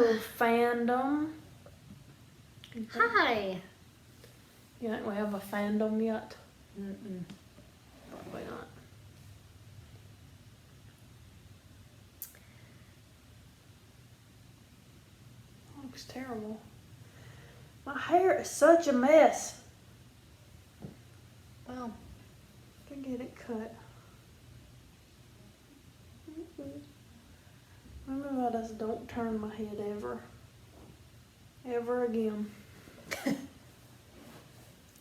Hello, fandom. Hi. You think we have a fandom yet? Mm-mm. Probably not. Looks terrible. My hair is such a mess. Well, I can get it cut. Maybe I just don't turn my head ever again.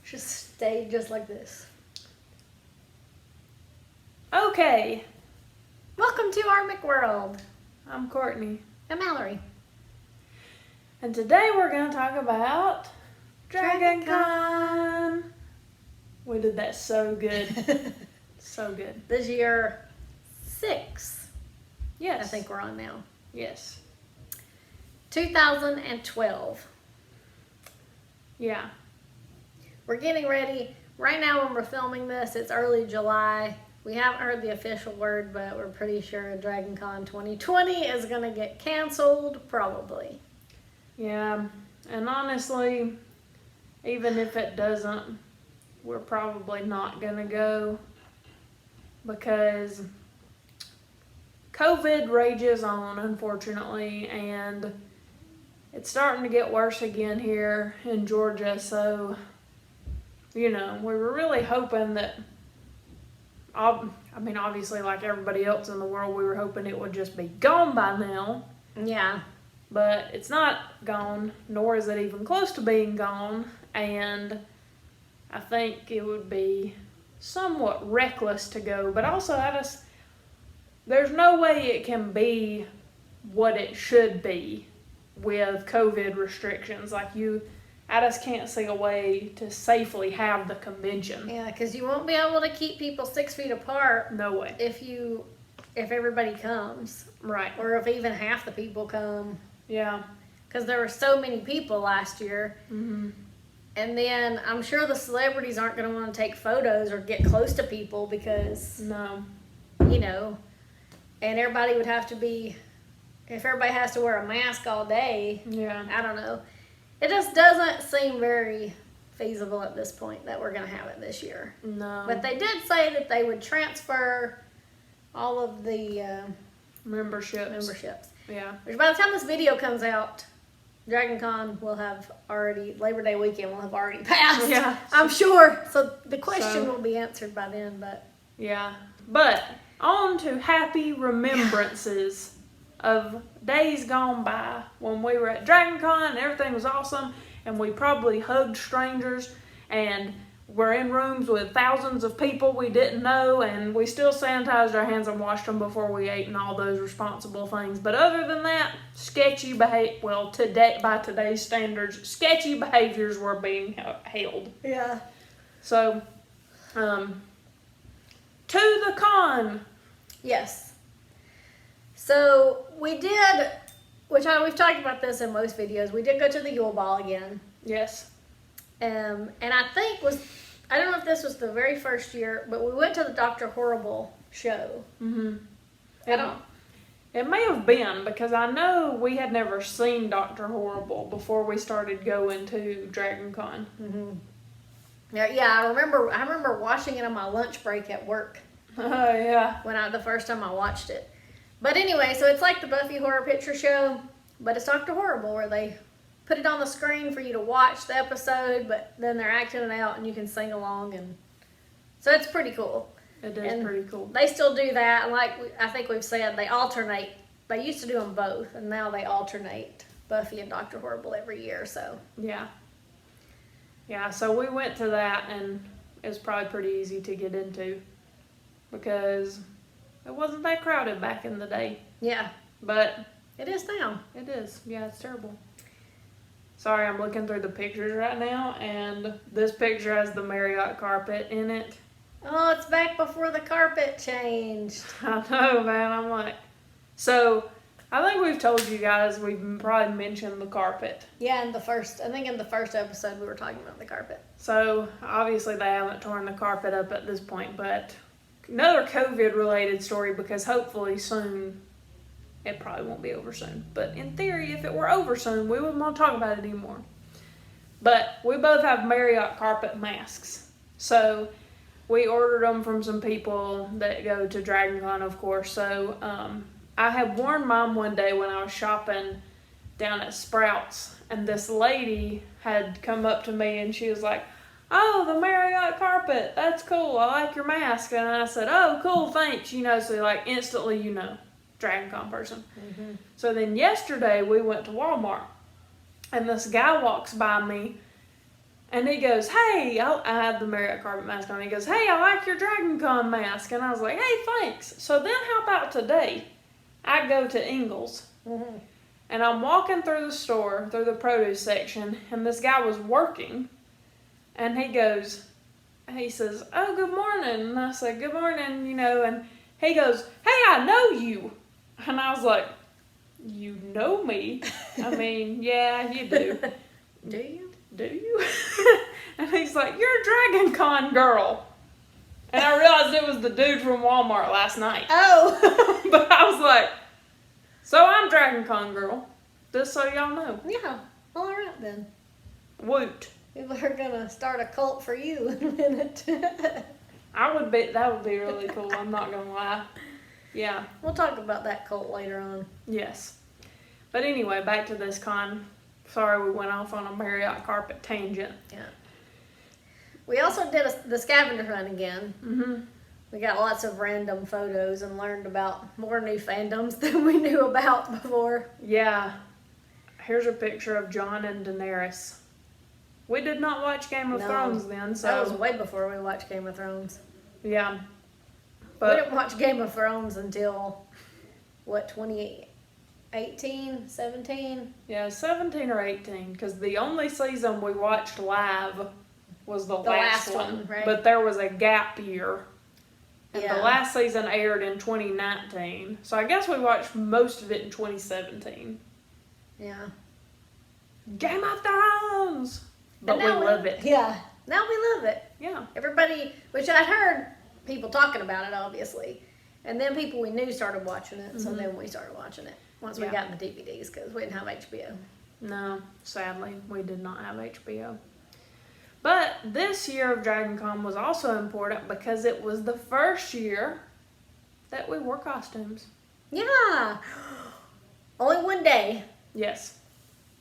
just stay just like this. Okay, Welcome to our McWorld. I'm Courtney, I'm Mallory. and today we're going to talk about Dragon DragonCon. We did that so good. So good. This year 6, Yes. I think we're on now. Yes. 2012. Yeah. We're getting ready. Right now when we're filming this, it's early July. We haven't heard the official word, but we're pretty sure DragonCon 2020 is going to get canceled, probably. Yeah. And honestly, even if it doesn't, we're probably not going to go because COVID rages on, unfortunately, and it's starting to get worse again here in Georgia. So, we were really hoping that, obviously, like everybody else in the world, we were hoping it would just be gone by now. Yeah. But it's not gone, nor is it even close to being gone. And I think it would be somewhat reckless to go. But also, there's no way it can be what it should be with COVID restrictions. I just can't see a way to safely have the convention. Yeah, because you won't be able to keep people 6 feet apart No way. if everybody comes, Right. or if even half the people come. Yeah. Because there were so many people last year. Mm-hmm. And then I'm sure the celebrities aren't going to want to take photos or get close to people because, No. and everybody would have to be, if everybody has to wear a mask all day, Yeah. I don't know. It just doesn't seem very feasible at this point that we're going to have it this year. No. But they did say that they would transfer all of the memberships. Yeah. Which by the time this video comes out, DragonCon will have already, Labor Day weekend will have already passed. Yeah. I'm sure. So the question will be answered by then, but. Yeah. But on to happy remembrances of days gone by when we were at DragonCon and everything was awesome and we probably hugged strangers and were in rooms with thousands of people we didn't know and we still sanitized our hands and washed them before we ate and all those responsible things. But other than that, by today's standards, sketchy behaviors were being held. Yeah. So, to the con. Yes. So we did, we've talked about this in most videos, we did go to the Yule Ball again. Yes. And I think I don't know if this was the very first year, but we went to the Dr. Horrible show. Mm-hmm. It may have been because I know we had never seen Dr. Horrible before we started going to DragonCon. Mm-hmm. Yeah, I remember watching it on my lunch break at work. Oh yeah. The first time I watched it. But anyway, so it's like the Buffy Horror Picture Show, but it's Dr. Horrible, where they put it on the screen for you to watch the episode, but then they're acting it out and you can sing along, and so it's pretty cool. It is pretty cool. They still do that, and I think we've said, they alternate. They used to do them both, and now they alternate Buffy and Dr. Horrible every year. So yeah. So we went to that, and it was probably pretty easy to get into because it wasn't that crowded back in the day. Yeah, but it is now. It is. Yeah, it's terrible. Sorry, I'm looking through the pictures right now, and this picture has the Marriott carpet in it. Oh, it's back before the carpet changed. I know, man. So, I think we've told you guys, we've probably mentioned the carpet. Yeah, in the first episode we were talking about the carpet. So, obviously they haven't torn the carpet up at this point, but another COVID-related story because hopefully soon It probably won't be over soon. But in theory, if it were over soon, we wouldn't want to talk about it anymore. But we both have Marriott carpet masks. So we ordered them from some people that go to DragonCon, of course. So I had worn mine one day when I was shopping down at Sprouts. And this lady had come up to me and she was like, "Oh, the Marriott carpet, that's cool. I like your mask." And I said, "Oh, cool, thanks." So like instantly, DragonCon person. Mm-hmm. So then yesterday we went to Walmart and this guy walks by me and he goes, "Hey," I had the Marriott carpet mask on. He goes, "Hey, I like your DragonCon mask." And I was like, "Hey, thanks." So then how about today? I go to Ingles Mm-hmm. and I'm walking through the store, through the produce section, and this guy was working. And he says, "Oh, good morning." And I said, "Good morning," and he goes, "Hey, I know you." And I was like, "You know me?" I mean, yeah, you do. Do you? Do you? And he's like, "You're a DragonCon girl." And I realized it was the dude from Walmart last night. Oh. But I was like, "So I'm DragonCon girl. Just so y'all know." Yeah. All right then. Woot. People are gonna start a cult for you in a minute. That would be really cool, I'm not gonna lie. Yeah. We'll talk about that cult later on. Yes. But anyway, back to this con. Sorry we went off on a Marriott carpet tangent. Yeah. We also did the scavenger hunt again. Mm-hmm. We got lots of random photos and learned about more new fandoms than we knew about before. Yeah. Here's a picture of Jon and Daenerys. We did not watch Game of Thrones then, so... That was way before we watched Game of Thrones. Yeah. We didn't watch Game of Thrones until, 2018, 17? Yeah, 17 or 18, because the only season we watched live was the last one. Right? But there was a gap year. And Yeah. the last season aired in 2019. So I guess we watched most of it in 2017. Yeah. Game of Thrones! But we love it. Yeah. Now we love it. Yeah. Everybody, which I'd heard people talking about it, obviously. And then people we knew started watching it. So then we started watching it once we Yeah. got the DVDs because we didn't have HBO. No, sadly, we did not have HBO. But this year of DragonCon was also important because it was the first year that we wore costumes. Yeah. Only one day. Yes.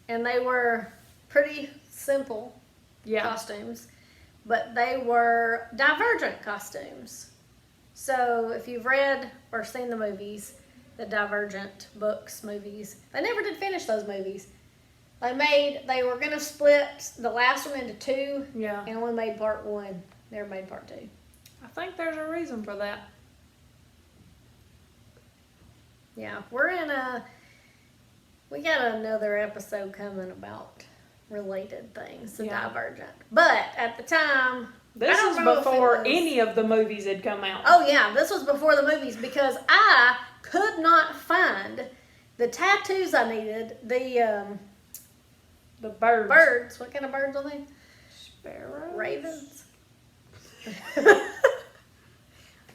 And they were pretty simple costumes, but they were Divergent costumes. So if you've read or seen the movies, the Divergent books, movies, they never did finish those movies. They were going to split the last one into two, Yeah. and only made part one. Never made part two. I think there's a reason for that. Yeah, we got another episode coming about related things to Divergent. But at the time, This is before any of the movies had come out. Oh yeah, this was before the movies because I could not find the tattoos I needed. The birds. Birds. What kind of birds are they? Sparrows? Ravens.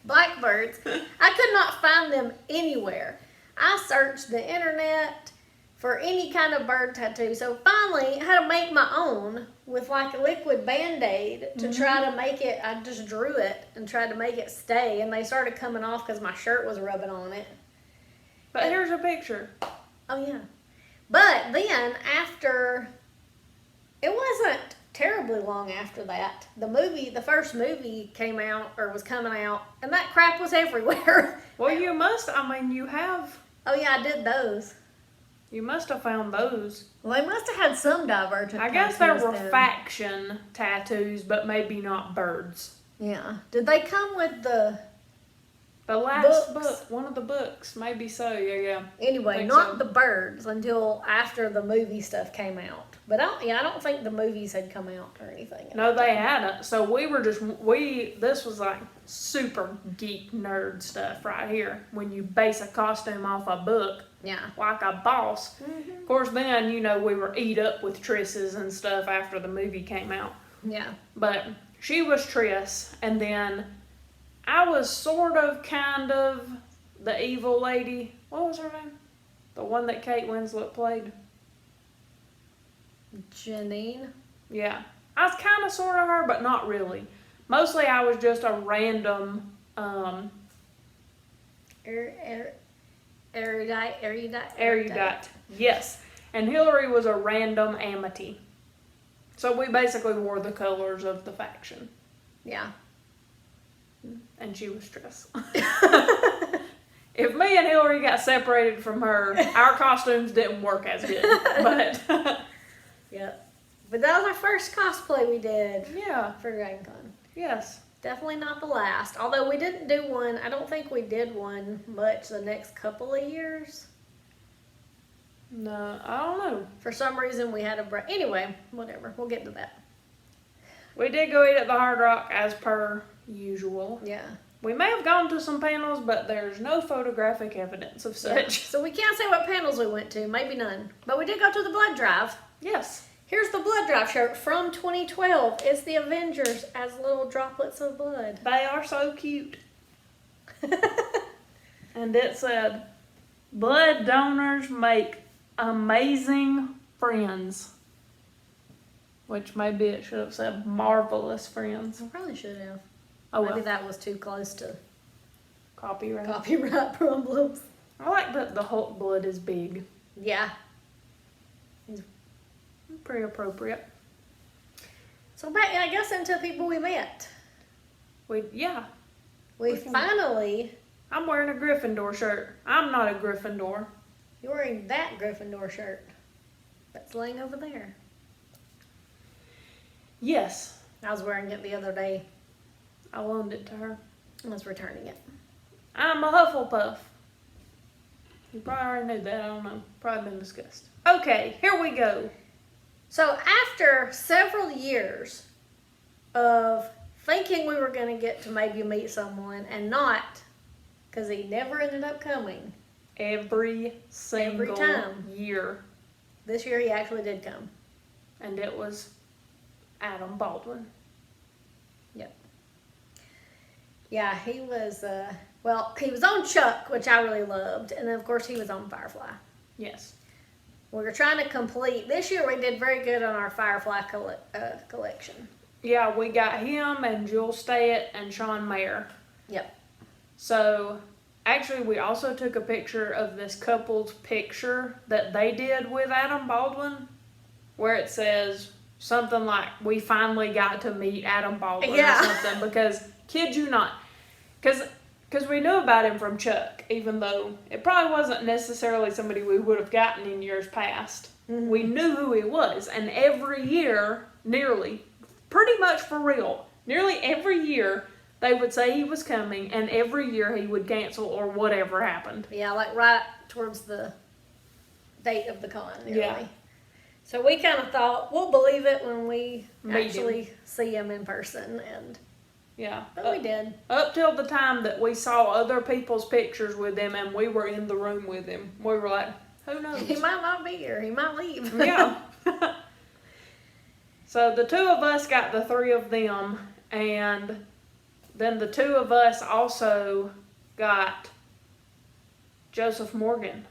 Blackbirds. I could not find them anywhere. I searched the internet for any kind of bird tattoo. So finally, I had to make my own with like a liquid Band-Aid to try to make it. I just drew it and tried to make it stay, and they started coming off because my shirt was rubbing on it. But here's a picture. Oh yeah. But then after, it wasn't terribly long after that, the first movie came out or was coming out, and that crap was everywhere. Well, you must have Oh yeah, I did those. You must have found those. Well, they must have had some Divergent. I guess there tattoos were then. faction tattoos, but maybe not birds. Yeah. Did they come with the? The last Books. book, one of the books, maybe so. Yeah. Anyway, Think not so. the birds until after the movie stuff came out. But I don't think the movies had come out or anything. No, they hadn't. So this was like super geek nerd stuff right here. When you base a costume off a book, Yeah. like a boss. Of course, then, we were eat up with Tris's and stuff after the movie came out. Yeah. But she was Triss, and then I was kind of the evil lady. What was her name? The one that Kate Winslet played. Janine. Yeah. I was kind of sort of her, but not really. Mostly I was just a random, erudite. Yes. And Hillary was a random amity. So we basically wore the colors of the faction. Yeah. And she was Triss. If me and Hillary got separated from her, our costumes didn't work as good. But Yep. But that was our first cosplay we did. Yeah. For DragonCon. Yes. Definitely not the last. Although we didn't do one. I don't think we did one much the next couple of years. No, I don't know. For some reason we had a break. Anyway, whatever. We'll get to that. We did go eat at the Hard Rock as per usual. Yeah. We may have gone to some panels, but there's no photographic evidence of such. Yeah. So we can't say what panels we went to. Maybe none. But we did go to the blood drive. Yes. Here's the blood drive shirt from 2012. It's the Avengers as little droplets of blood. They are so cute. And it said, blood donors make amazing friends. Which maybe it should have said marvelous friends. I probably should have. Oh, Maybe well. that was too close to Copyright. copyright problems. I like that the Hulk blood is big. Yeah. Pretty appropriate. So back, I guess, into people we met. Yeah. We We can- finally, I'm wearing a Gryffindor shirt. I'm not a Gryffindor. you're wearing that Gryffindor shirt that's laying over there. Yes. I was wearing it the other day. I loaned it to her. I was returning it. I'm a Hufflepuff. You probably already knew that. I don't know. Probably been discussed. Okay, here we go. So after several years of thinking we were going to get to maybe meet someone and not, because he never ended up coming, Every single time. year. this year he actually did come. And it was Adam Baldwin. Yep. Yeah, he was, he was on Chuck, which I really loved. And then, of course, he was on Firefly. Yes. We were trying to complete, this year we did very good on our Firefly collection. Yeah, we got him and Jewel Stayatt and Sean Mayer. Yep. So, actually, we also took a picture of this couple's picture that they did with Adam Baldwin, where it says something like, we finally got to meet Adam Baldwin Yeah. or something, because, kid you not, because we knew about him from Chuck, even though it probably wasn't necessarily somebody we would have gotten in years past. Mhm. We knew who he was, and every year, nearly, pretty much for real, nearly every year, they would say he was coming, and every year he would cancel or whatever happened. Yeah, like right towards the date of the con, nearly. Yeah. So we kind of thought, we'll believe it when we Meet actually see him in person, and Yeah. but we did. Up till the time that we saw other people's pictures with him and we were in the room with him, we were like, who knows? He might not be here. He might leave. Yeah. So the two of us got the three of them, and then the two of us also got Joseph Morgan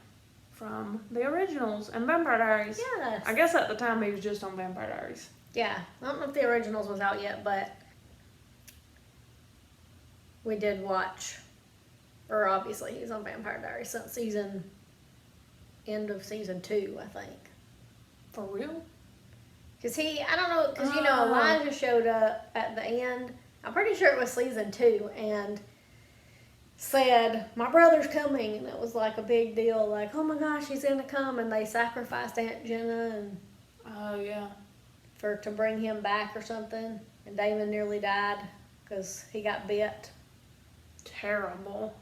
from the originals and Vampire Diaries. Yes. I guess at the time he was just on Vampire Diaries. Yeah. I don't know if the originals was out yet, but we did watch, or obviously he's on Vampire Diaries since end of season 2, I think. For real? Because I don't know, because Elijah showed up at the end. I'm pretty sure it was season 2, and said, my brother's coming, and it was like a big deal, like, oh my gosh, he's gonna come, and they sacrificed Aunt Jenna and Oh, yeah. to bring him back or something, and Damon nearly died because he got bit. Terrible.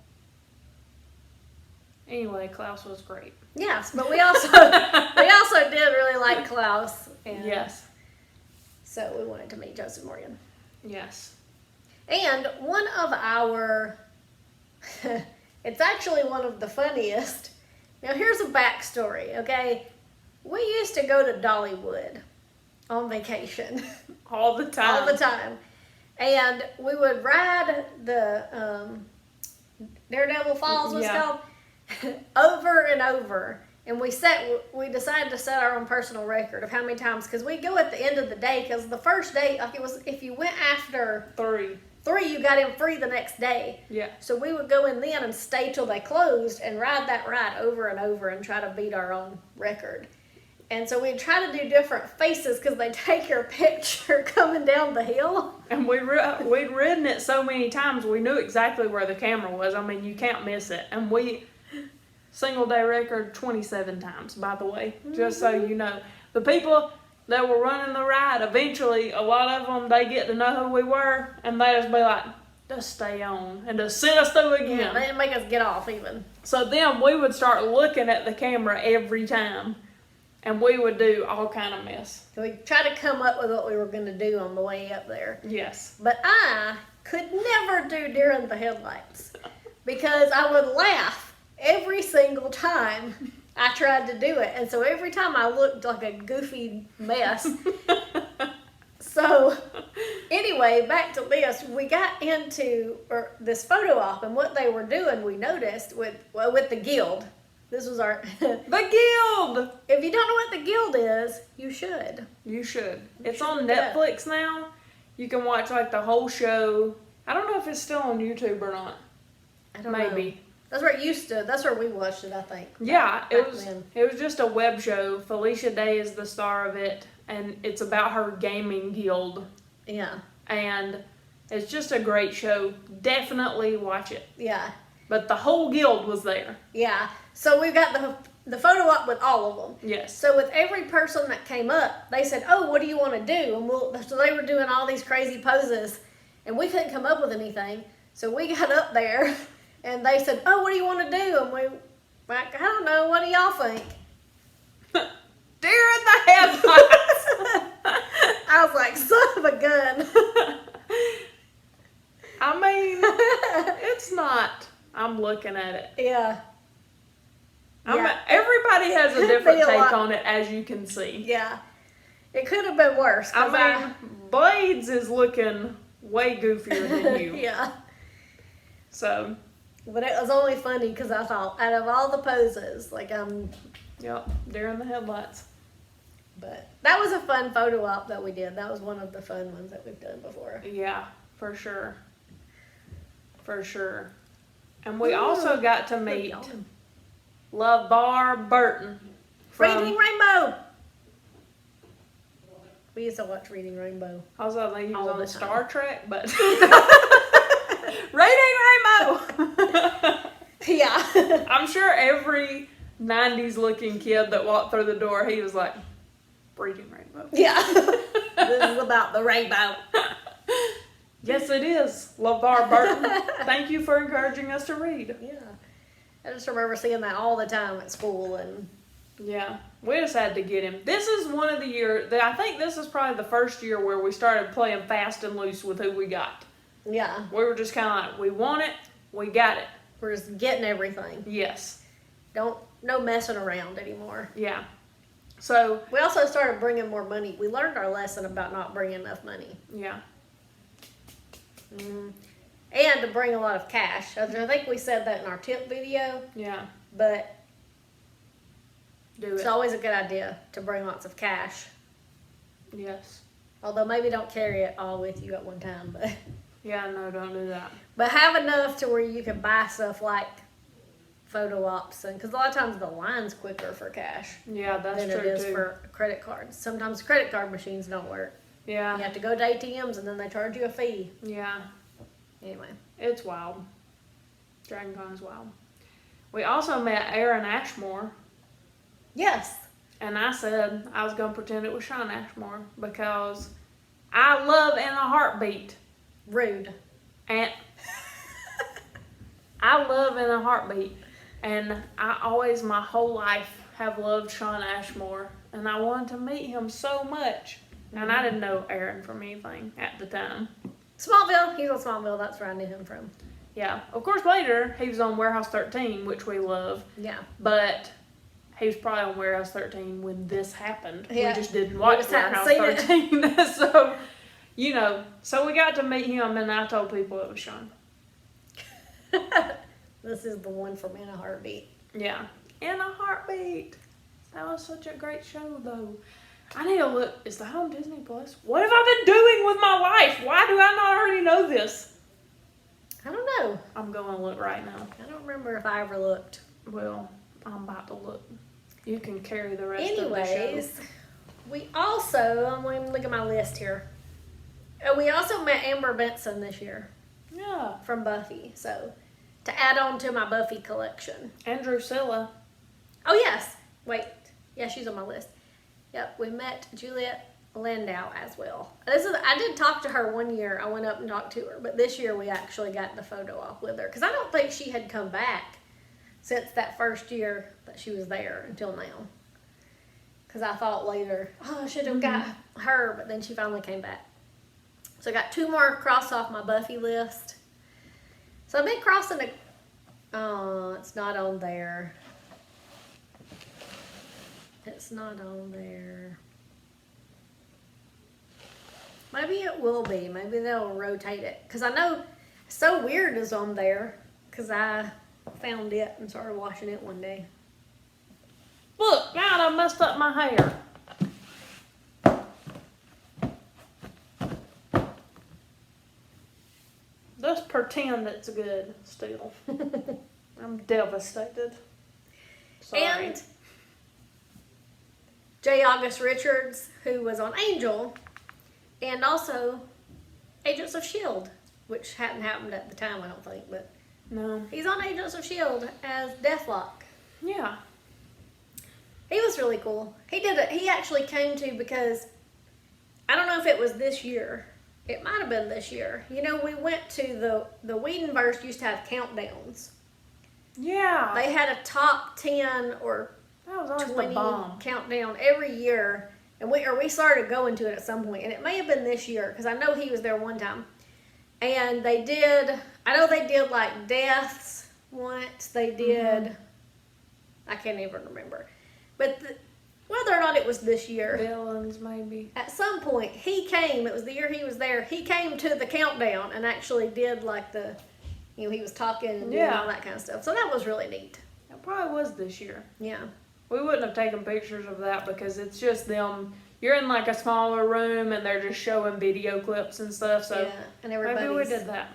Anyway, Klaus was great. Yes, but we also did really like Klaus, and Yes. so we wanted to meet Joseph Morgan. Yes. And one of our, it's actually one of the funniest. Now here's a backstory, okay? We used to go to Dollywood on vacation All the time. all the time. And we would ride the Daredevil Falls was Yeah. called over and over. And we decided to set our own personal record of how many times, because we go at the end of the day, because the first day, like it was, if you went after 3, you got in free the next day. Yeah. So we would go in then and stay till they closed and ride that ride over and over and try to beat our own record. And so we'd try to do different faces because they take your picture coming down the hill. And we'd ridden it so many times, we knew exactly where the camera was. I mean, you can't miss it. And single day record 27 times, by the way, just so you know. The people that were running the ride, eventually, a lot of them, they get to know who we were, and they just be like, just stay on, and just sit us through again. Yeah, they didn't make us get off even. So then we would start looking at the camera every time, and we would do all kind of mess. So we tried to come up with what we were going to do on the way up there. Yes. But I could never do deer in the headlights because I would laugh every single time I tried to do it. And so every time I looked like a goofy mess. So anyway, back to this, we got into this photo op, and what they were doing, we noticed with the guild. This was our... The Guild! If you don't know what the guild is, you should. You should. It's on Netflix now. You can watch like the whole show. I don't know if it's still on YouTube or not. I don't know. Maybe. That's where it used to. That's where we watched it, I think. Yeah, Back then. it was just a web show. Felicia Day is the star of it, and it's about her gaming guild. Yeah. And it's just a great show. Definitely watch it. Yeah. But the whole guild was there. Yeah. So we've got the photo op with all of them. Yes. So with every person that came up, they said, "Oh, what do you want to do?" And so they were doing all these crazy poses, and we couldn't come up with anything. So we got up there, and they said, "Oh, what do you want to do?" And we, like, I don't know. What do y'all think? Deer in the headlights. I was like, son of a gun. I mean, it's not. I'm looking at it. Yeah. Everybody has a different Be a take lot. on it, as you can see. Yeah. It could have been worse. I mean, Blades is looking way goofier than you. Yeah. So. But it was only funny because I thought, out of all the poses, like Yep, deer in the headlights. But that was a fun photo op that we did. That was one of the fun ones that we've done before. Yeah, for sure. For sure. And we also got to meet LeVar Burton. Reading Rainbow! We used to watch Reading Rainbow. I was like, he was All on the Star time. Trek, but Reading Rainbow! Yeah. I'm sure every 90s looking kid that walked through the door, he was like, Reading Rainbow. Yeah. This is about the rainbow. Yes, it is, LeVar Burton. Thank you for encouraging us to read. Yeah. I just remember seeing that all the time at school. And Yeah, we just had to get him. This is one of the years, I think this is probably the first year where we started playing fast and loose with who we got. yeah, We were just kind of like, we want it, we got it. we're just getting everything. Yes. No messing around anymore. Yeah. So, We also started bringing more money. We learned our lesson about not bringing enough money. yeah. And to bring a lot of cash. I think we said that in our tip video, Yeah. but Do it's it. always a good idea to bring lots of cash. Yes. Although maybe don't carry it all with you at one time, but Yeah, no, don't do that. have enough to where you can buy stuff like photo ops, and because a lot of times the line's quicker for cash Yeah, that's than true it is too. for credit cards. Sometimes credit card machines don't work. You Yeah. have to go to ATMs and then they charge you a fee. Yeah. Anyway. It's wild. Dragon Con is wild. We also met Aaron Ashmore, Yes. and I said I was going to pretend it was Sean Ashmore because I love In a Heartbeat. Rude. And I love In a Heartbeat. And I always, my whole life, have loved Sean Ashmore. And I wanted to meet him so much. And I didn't know Aaron from anything at the time. Smallville. He's on Smallville. That's where I knew him from. Yeah. Of course, later, he was on Warehouse 13, which we love. Yeah. But he was probably on Warehouse 13 when this happened. Yeah. We just didn't watch just hadn't Warehouse seen it. 13. So, you know, so we got to meet him, and I told people it was Sean. This is the one from In a Heartbeat. Yeah. in a heartbeat. That was such a great show, though. I need to look. Is that on Disney Plus? What have I been doing with my life? Why do I not already know this? I don't know. I'm going to look right now. I don't remember if I ever looked. Well, I'm about to look. You can carry the rest of the show. Anyways, we also, I'm going to look at my list here. We also met Amber Benson this year. Yeah. From Buffy. So, to add on to my Buffy collection. And Drusilla. Oh, yes. Wait. Yeah, she's on my list. Yep, we met Juliet Landau as well. I did talk to her one year. I went up and talked to her. But this year we actually got the photo op with her. Because I don't think she had come back since that first year that she was there until now. Because I thought later, I should have got her. But then she finally came back. So I got 2 more crossed off my Buffy list. So I've been crossing it's not on there. It's not on there. Maybe it will be. Maybe they'll rotate it. Because I know So Weird is on there. Because I found it and started watching it one day. Look, God, I messed up my hair. Just pretend it's good still. I'm devastated. Sorry. And J. August Richards, who was on Angel, and also Agents of S.H.I.E.L.D., which hadn't happened at the time, I don't think, but No. he's on Agents of S.H.I.E.L.D. as Deathlock. Yeah. He was really cool. He actually came to, because I don't know if it was this year. It might have been this year. You know, we went to the Whedonverse used to have countdowns. Yeah. They had a top 10 or That was always 20 the bomb. countdown every year, and we started going to it at some point, and it may have been this year because I know he was there one time. And they did like deaths once. They did. I can't even remember, but whether or not it was this year, Villains, maybe. at some point he came. It was the year he was there. He came to the countdown and actually did like he was talking and doing all that kind of stuff. So that was really neat. It probably was this year. Yeah. We wouldn't have taken pictures of that because it's just them. You're in like a smaller room and they're just showing video clips and stuff. So Yeah, and maybe we everybody's. did that.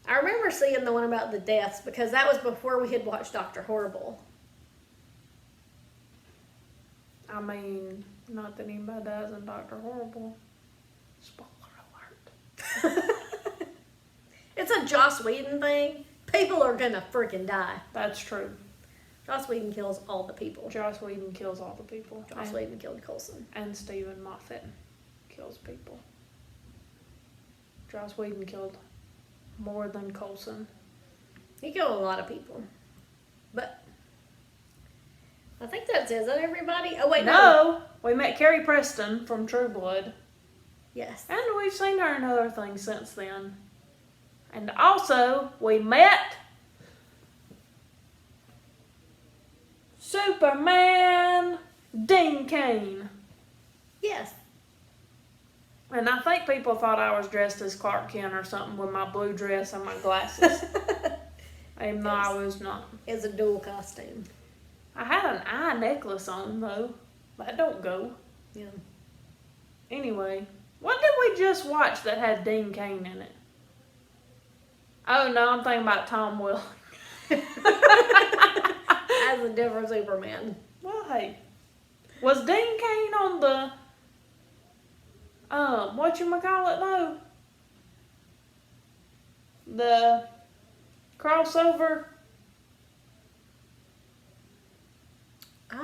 I remember seeing the one about the deaths because that was before we had watched Dr. Horrible. I mean, not that anybody dies in Dr. Horrible. Spoiler alert. It's a Joss Whedon thing. People are gonna freaking die. That's true. Joss Whedon kills all the people. Joss Whedon kills all the people. Joss Whedon killed Coulson. And Stephen Moffat kills people. Joss Whedon killed more than Coulson. He killed a lot of people. But I think that's it. Is that everybody? Oh wait, No! We met Carrie Preston from True Blood. Yes. And we've seen her in other things since then. And also, we met Superman Dean Cain. Yes. And I think people thought I was dressed as Clark Kent or something with my blue dress and my glasses. Even though I was not. It's a dual costume. I had an eye necklace on, though. That don't go. Yeah. Anyway, what did we just watch that had Dean Cain in it? Oh, no, I'm thinking about Tom Welling. As a different Superman. Well, hey. Was Dean Cain on the, whatchamacallit, though? The crossover? I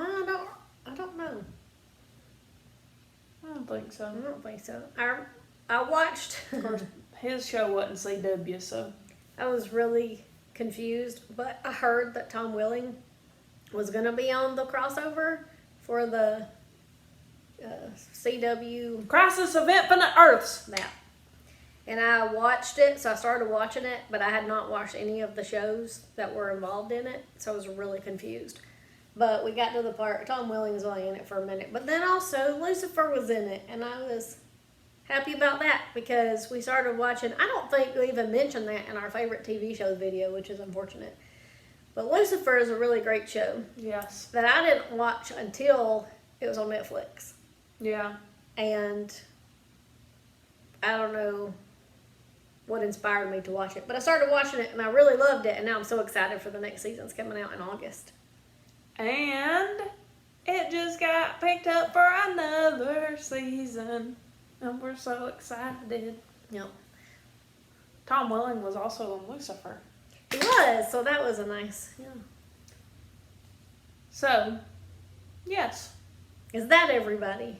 don't know. I don't think so. I don't think so. I watched. Of course, his show wasn't CW, so. I was really confused, but I heard that Tom Welling was going to be on the crossover for the CW. Crisis of Infinite Earths. That. And I watched it, so I started watching it, but I had not watched any of the shows that were involved in it, so I was really confused. But we got to the part, Tom Welling was only in it for a minute, but then also Lucifer was in it, and I was happy about that because we started watching. I don't think we even mentioned that in our favorite TV shows video, which is unfortunate. But Lucifer is a really great show Yes. that I didn't watch until it was on Netflix. Yeah. And I don't know what inspired me to watch it. But I started watching it and I really loved it. And now I'm so excited for the next season. It's coming out in August. And it just got picked up for another season. And we're so excited. Yep. Tom Welling was also on Lucifer. He was. So that was a nice, yeah. So, yes. Is that everybody?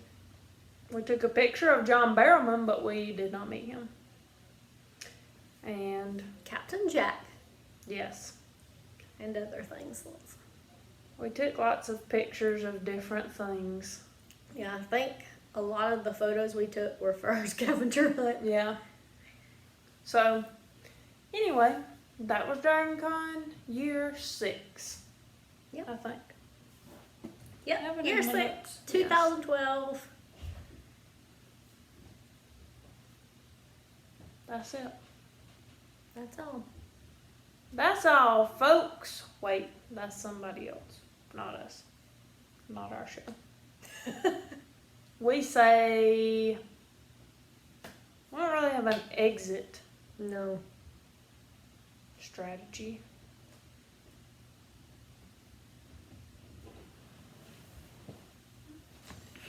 We took a picture of John Barrowman, but we did not meet him. And, Captain Jack yes. and other things. We took lots of pictures of different things. Yeah, I think a lot of the photos we took were for our scavenger hunt. Yeah. So, anyway, that was DragonCon year 6. Yep. I think. Yep, Have it year in 6, minutes. 2012. That's it. That's all. That's all, folks. Wait, that's somebody else. Not us. Not our show. We say... We don't really have an exit No. strategy.